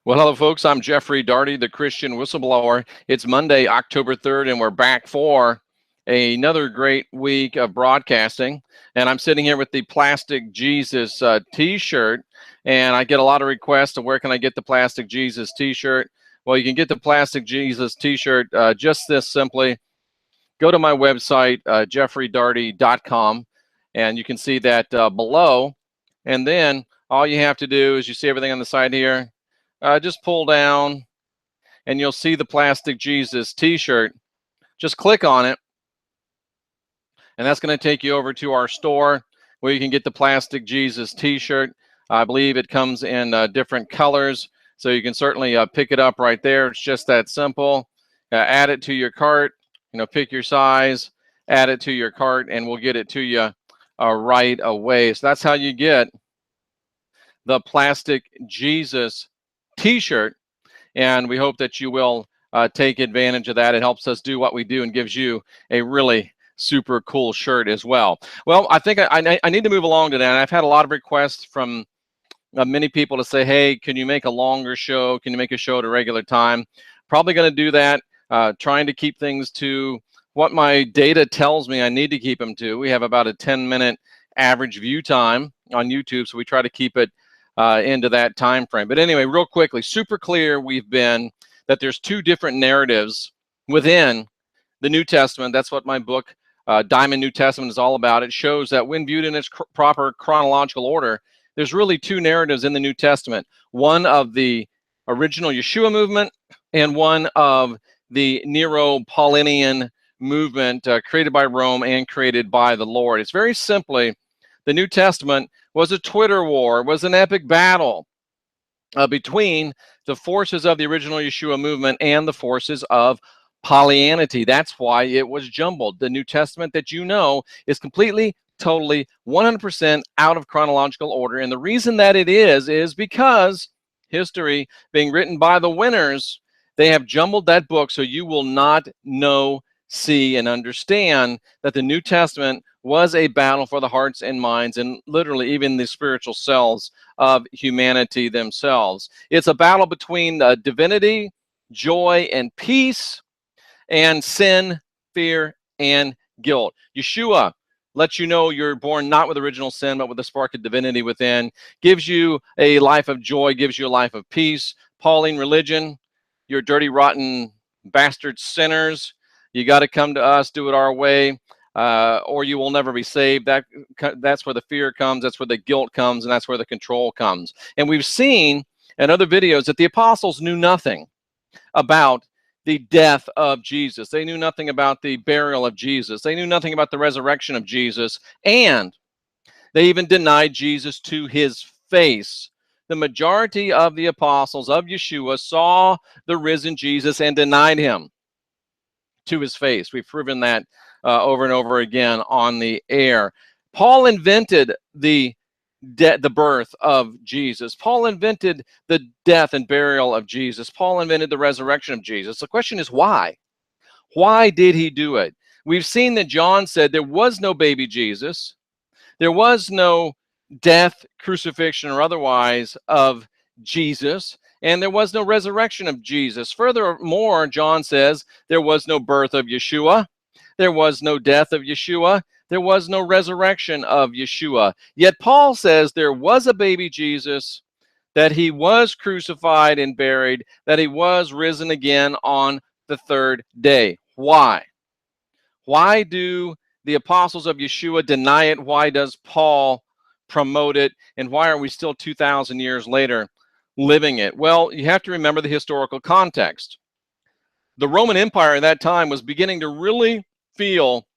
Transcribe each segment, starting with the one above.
Well, hello, folks. I'm Jeffrey Darty, the Christian whistleblower. It's Monday, October 3rd, and we're back for another great week of broadcasting. And I'm sitting here with the Plastic Jesus t-shirt, and I get a lot of requests of where can I get the Plastic Jesus t-shirt. Well, you can get the Plastic Jesus t-shirt just this simply. Go to my website, jeffreydarty.com, and you can see that below. And then all you have to do is you see everything on the side here. Just pull down and you'll see the Plastic Jesus t-shirt. Just click on it, and that's going to take you over to our store where you can get the Plastic Jesus t-shirt. I believe it comes in different colors, so you can certainly pick it up right there. It's just that simple. Add it to your cart, pick your size, add it to your cart, and we'll get it to you right away. So that's how you get the Plastic Jesus t-shirt, and we hope that you will take advantage of that. It helps us do what we do and gives you a really super cool shirt as well. Well, I think I need to move along today, and I've had a lot of requests from many people to say, hey, can you make a longer show? Can you make a show at a regular time? Probably going to do that, trying to keep things to what my data tells me I need to keep them to. We have about a 10-minute average view time on YouTube, so we try to keep it into that time frame. But anyway, real quickly, super clear we've been that there's two different narratives within the New Testament. That's what my book, Diamond New Testament, is all about. It shows that when viewed in its proper chronological order, there's really two narratives in the New Testament. One of the original Yeshua movement and one of the Neo-Paulinian movement created by Rome and created by the Lord. It's very simply, the New Testament was a Twitter war, was an epic battle between the forces of the original Yeshua movement and the forces of Paulianity. That's why it was jumbled. The New Testament that you know is completely, totally, 100% out of chronological order. And the reason that it is because history being written by the winners, they have jumbled that book so you will not know, see, and understand that the New Testament was a battle for the hearts and minds and literally even the spiritual selves of humanity themselves. It's a battle between divinity, joy, and peace, and sin, fear, and guilt. Yeshua lets you know you're born not with original sin, but with the spark of divinity within, gives you a life of joy, gives you a life of peace. Pauline religion, you're dirty, rotten, bastard sinners. You got to come to us, do it our way, or you will never be saved. That's where the fear comes, that's where the guilt comes, and that's where the control comes. And we've seen in other videos that the apostles knew nothing about the death of Jesus. They knew nothing about the burial of Jesus. They knew nothing about the resurrection of Jesus. And they even denied Jesus to his face. The majority of the apostles of Yeshua saw the risen Jesus and denied him to his face. We've proven that over and over again on the air. Paul invented the birth of Jesus. Paul invented the death and burial of Jesus. Paul invented the resurrection of Jesus. The question is why? Why did he do it? We've seen that John said there was no baby Jesus. There was no death, crucifixion, or otherwise of Jesus. And there was no resurrection of Jesus. Furthermore, John says there was no birth of Yeshua. There was no death of Yeshua. There was no resurrection of Yeshua. Yet Paul says there was a baby Jesus, that he was crucified and buried, that he was risen again on the third day. Why? Why do the apostles of Yeshua deny it? Why does Paul promote it? And why are we still 2,000 years later living it? Well, you have to remember the historical context. The Roman Empire at that time was beginning to really feel,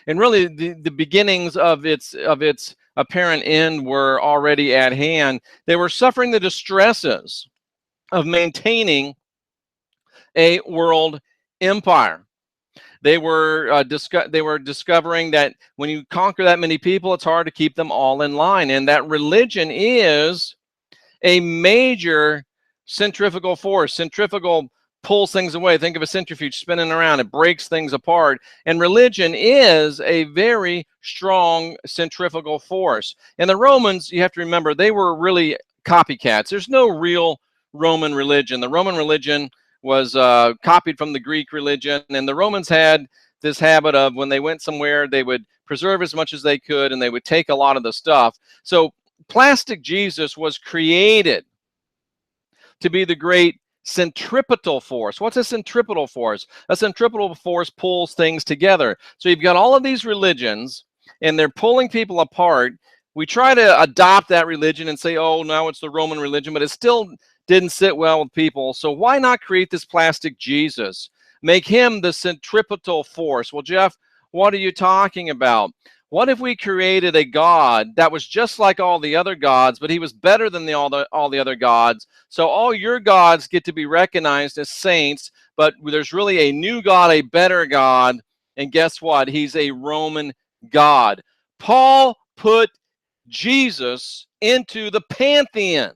and really the beginnings of its apparent end were already at hand. They were suffering the distresses of maintaining a world empire. They were discovering that when you conquer that many people, it's hard to keep them all in line, and that religion is a major centrifugal force. Centrifugal pulls things away. Think of a centrifuge spinning around. It breaks things apart. And religion is a very strong centrifugal force. And the Romans, you have to remember, they were really copycats. There's no real Roman religion. The Roman religion was copied from the Greek religion, and the Romans had this habit of when they went somewhere, they would preserve as much as they could, and they would take a lot of the stuff. So plastic Jesus was created to be the great centripetal force. What's a centripetal force? A centripetal force pulls things together. So you've got all of these religions, and they're pulling people apart. We try to adopt that religion and say, oh, now it's the Roman religion, but it still didn't sit well with people. So why not create this plastic Jesus? Make him the centripetal force. Well, Jeff, what are you talking about? What if we created a God that was just like all the other gods, but he was better than all the other gods? So all your gods get to be recognized as saints, but there's really a new God, a better God. And guess what? He's a Roman God. Paul put Jesus into the pantheon.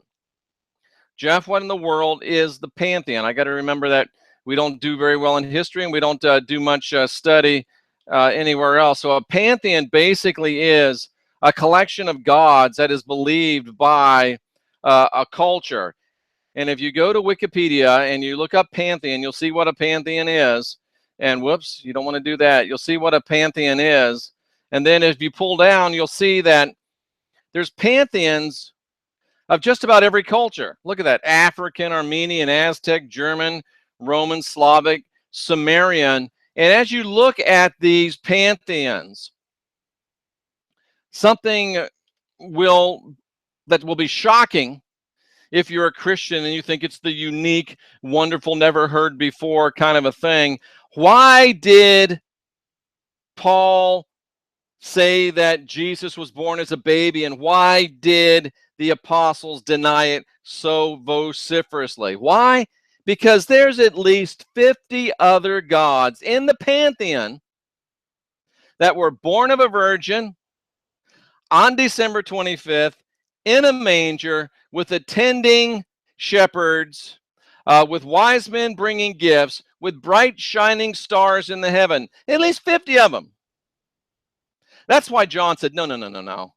Jeff, what in the world is the pantheon? I got to remember that we don't do very well in history, and we don't do much study anywhere else. So a pantheon basically is a collection of gods that is believed by a culture. And if you go to Wikipedia and you look up pantheon, you'll see what a pantheon is. And whoops, you don't want to do that. You'll see what a pantheon is. And then if you pull down, you'll see that there's pantheons of just about every culture. Look at that: African, Armenian, Aztec, German, Roman, Slavic, Sumerian. And as you look at these pantheons, something that will be shocking if you're a Christian and you think it's the unique, wonderful, never heard before kind of a thing. Why did Paul say that Jesus was born as a baby, and why did the apostles deny it so vociferously? Why? Because there's at least 50 other gods in the pantheon that were born of a virgin on December 25th in a manger with attending shepherds, with wise men bringing gifts, with bright shining stars in the heaven. At least 50 of them. That's why John said, no.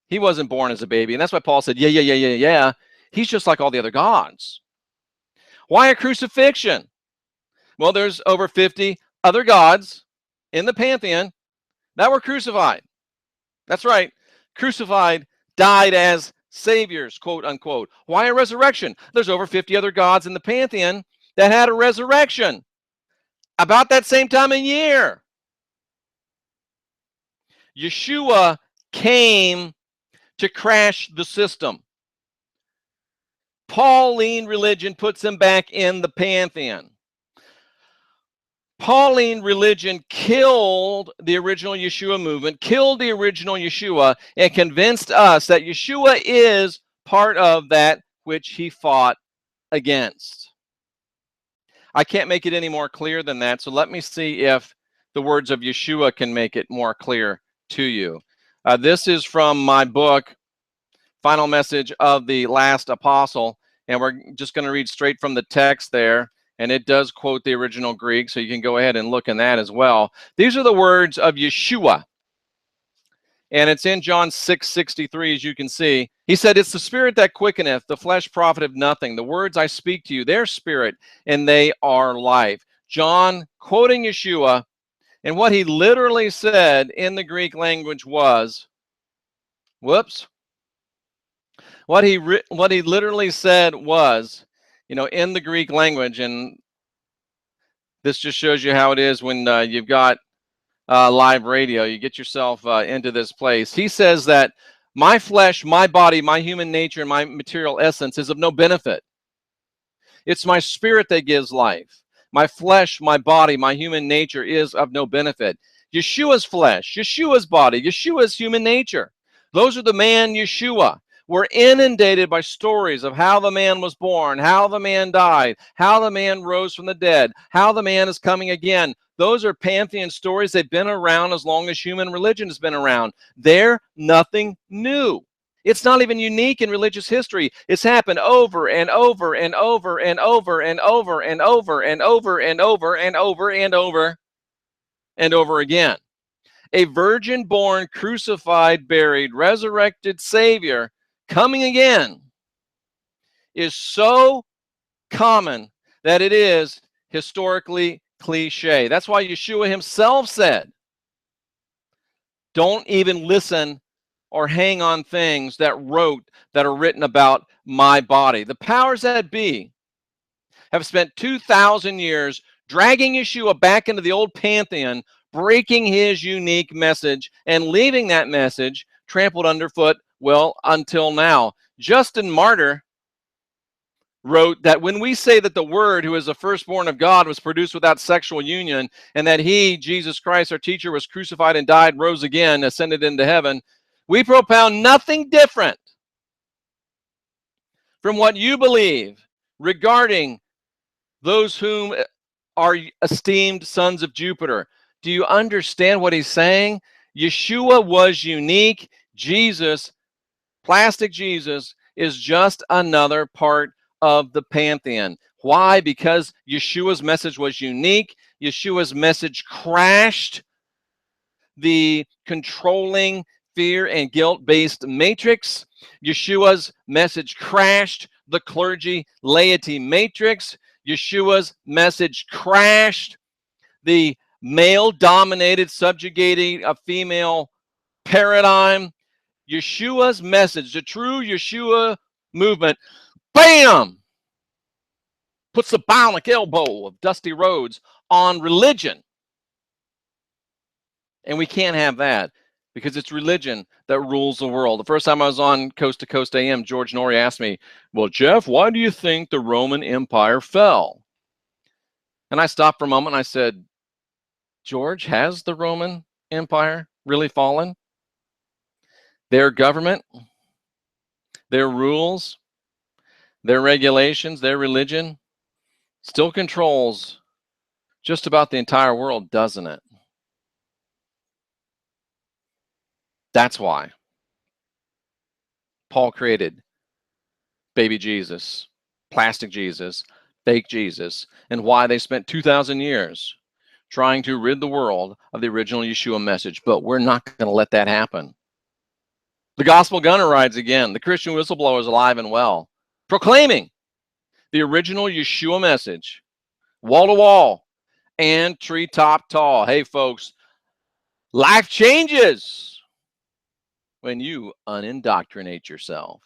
He wasn't born as a baby. And that's why Paul said, yeah. He's just like all the other gods. Why a crucifixion? Well, there's over 50 other gods in the pantheon that were crucified. That's right. Crucified, died as saviors, quote unquote. Why a resurrection? There's over 50 other gods in the pantheon that had a resurrection about that same time of year. Yeshua came to crash the system. Pauline religion puts him back in the pantheon. Pauline religion killed the original Yeshua movement, killed the original Yeshua, and convinced us that Yeshua is part of that which he fought against. I can't make it any more clear than that, so let me see if the words of Yeshua can make it more clear to you. This is from my book, Final Message of the Last Apostle, and we're just going to read straight from the text there, and it does quote the original Greek, so you can go ahead and look in that as well. These are the words of Yeshua, and it's in John 6:63, as you can see. He said, "It's the spirit that quickeneth, the flesh profiteth nothing. The words I speak to you, they're spirit, and they are life." John quoting Yeshua, and what he literally said in the Greek language was, what he literally said was, in the Greek language, and this just shows you how it is when you've got live radio. You get yourself into this place. He says that my flesh, my body, my human nature, and my material essence is of no benefit. It's my spirit that gives life. My flesh, my body, my human nature is of no benefit. Yeshua's flesh, Yeshua's body, Yeshua's human nature. Those are the man Yeshua. We're inundated by stories of how the man was born, how the man died, how the man rose from the dead, how the man is coming again. Those are pantheon stories. They've been around as long as human religion has been around. They're nothing new. It's not even unique in religious history. It's happened over and over and over and over and over and over and over and over and over and over and over again. A virgin born, crucified, buried, resurrected Savior coming again is so common that it is historically cliche. That's why Yeshua himself said, don't even listen or hang on things that are written about my body. The powers that be have spent 2,000 years dragging Yeshua back into the old pantheon, breaking his unique message and leaving that message trampled underfoot, well, until now. Justin Martyr wrote that when we say that the Word, who is the firstborn of God, was produced without sexual union, and that he, Jesus Christ, our teacher, was crucified and died, rose again, ascended into heaven, we propound nothing different from what you believe regarding those whom are esteemed sons of Jupiter. Do you understand what he's saying? Yeshua was unique. Jesus, plastic Jesus, is just another part of the pantheon. Why? Because Yeshua's message was unique. Yeshua's message crashed the controlling fear and guilt-based matrix. Yeshua's message crashed the clergy laity matrix. Yeshua's message crashed the male-dominated, subjugating a female paradigm. Yeshua's message, the true Yeshua movement, bam, puts the bionic elbow of Dusty Rhodes on religion. And we can't have that because it's religion that rules the world. The first time I was on Coast to Coast AM, George Norrie asked me, well, Jeff, why do you think the Roman Empire fell? And I stopped for a moment and I said, George, has the Roman Empire really fallen? Their government, their rules, their regulations, their religion still controls just about the entire world, doesn't it? That's why Paul created baby Jesus, plastic Jesus, fake Jesus, and why they spent 2,000 years trying to rid the world of the original Yeshua message. But we're not going to let that happen. The gospel gunner rides again. The Christian whistleblower is alive and well, proclaiming the original Yeshua message, wall to wall and treetop tall. Hey, folks, life changes when you unindoctrinate yourself.